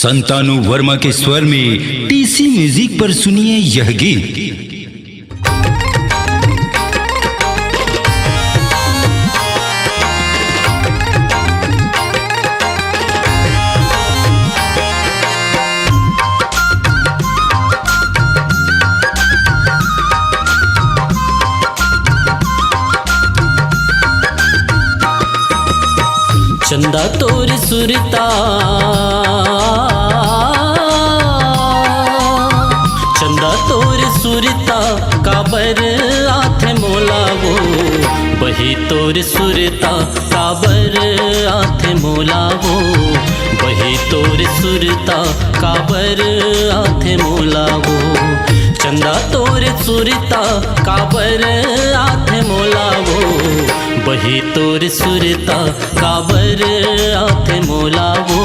संतानु वर्मा के स्वर में टीसी म्यूजिक पर सुनिए यह गीत। चंदा तोर सुरता चंदा तोर सुरता काबर आथे मोलावो बही तोर सुरता काबर आथे मोलावो बही तोर सुरता काबर आथे मोलावो चंदा तोर सुरता काबर आथे मोलावो बही तोर सुरता काबर आथे मोलावो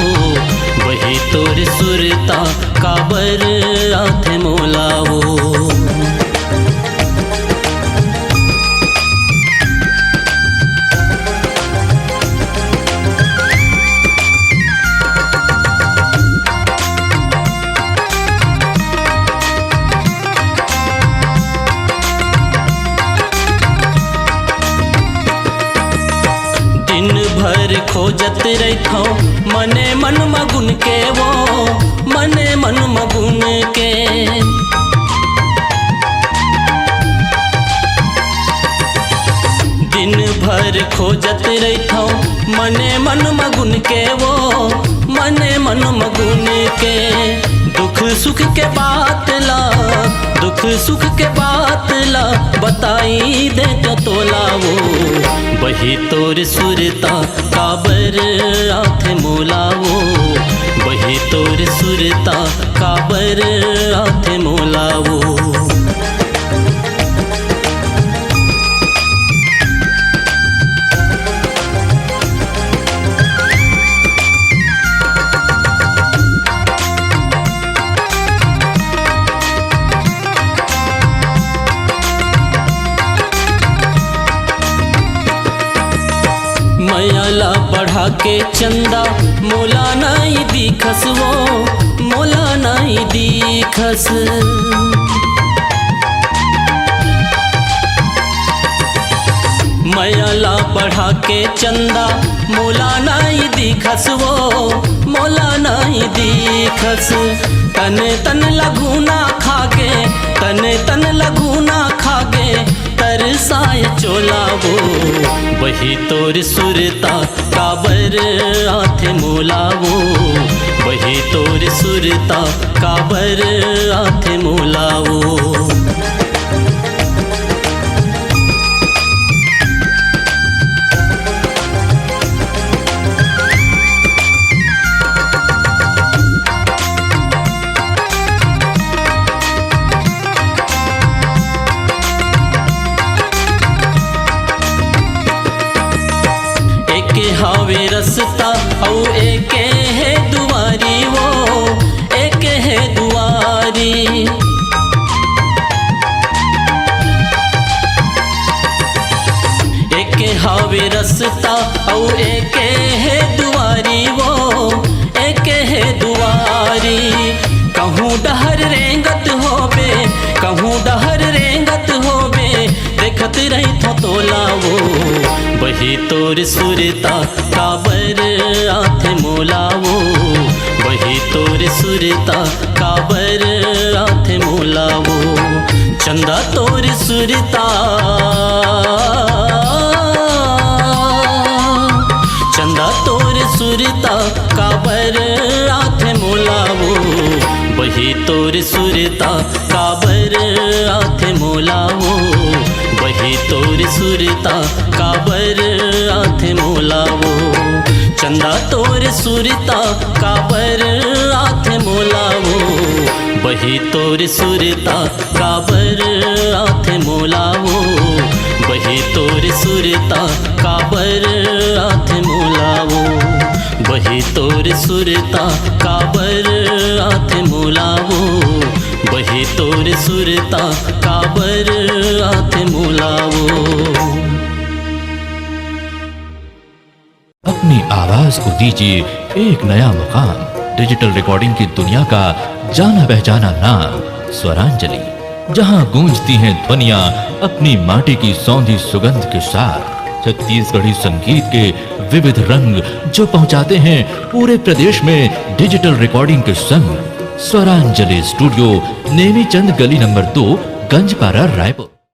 बही तोर सुरता काबर आथे मोलावो। दिन भर खोजत रहथो मने मन मगुन के वो मने मन मगुन के दिन भर खोजत रहथो मने मन मगुन के वो मने मन मगुन के दुख सुख के बात ला दुख सुख के बात ला बताई दे तो तोलावो बही तोर सुरता काबर आथे मोलावो बही तोर सुरता काबर आथे मोलावो। मयाला बढ़ा के चंदा मोला नहीं दिखस वो मोला नहीं दिखस मयाला बढ़ा के चंदा मोला नहीं दिखस वो मोला नहीं दिखस तन तन लगुना खागे तन तन लगुना खागे तरसाय चोलावो बही तोर सुरता काबर आथे मोलावो बही तोर सुरता काबर आथे मोलावो। हावे रस्ता औ एक है दुआरी वो एक है दुआरी एक हावे रस्ता औ एक है दुआरी वो एक है दुआरी कहूँ डहर रेंगत होबे कहूँ डहर रेंगत होबे देखत रही थो तोलावो बही तोर सुरता काबर आथे मोलावो बही तोर सुरता काबर आथे मोलावो चंदा तोर सुरता चंदा तोर सुरता काबर आथे मोलावो बही तोर सुरता काबर आथे मोलावो बही तोर सुरता काबर आथे मोलावो चंदा तोर सुरता काबर आथे मोलावो बही तोर सुरता काबर आथे मोलावो बही तोर सुरता काबर आथे मोलावो बही तोर सुरता काबर आथे मोलावो बही तोर सुरता काबर आथे मोलावो। अपनी आवाज को दीजिए एक नया मुकाम। डिजिटल रिकॉर्डिंग की दुनिया का जाना पहचाना नाम स्वरांजलि, जहां गूंजती हैं ध्वनियां अपनी माटी की सौंधी सुगंध के साथ। छत्तीसगढ़ी संगीत के विविध रंग जो पहुंचाते हैं पूरे प्रदेश में डिजिटल रिकॉर्डिंग के संग। स्वरांजलि स्टूडियो, नेमीचंद गली नंबर 2, गंजपारा, रायपुर।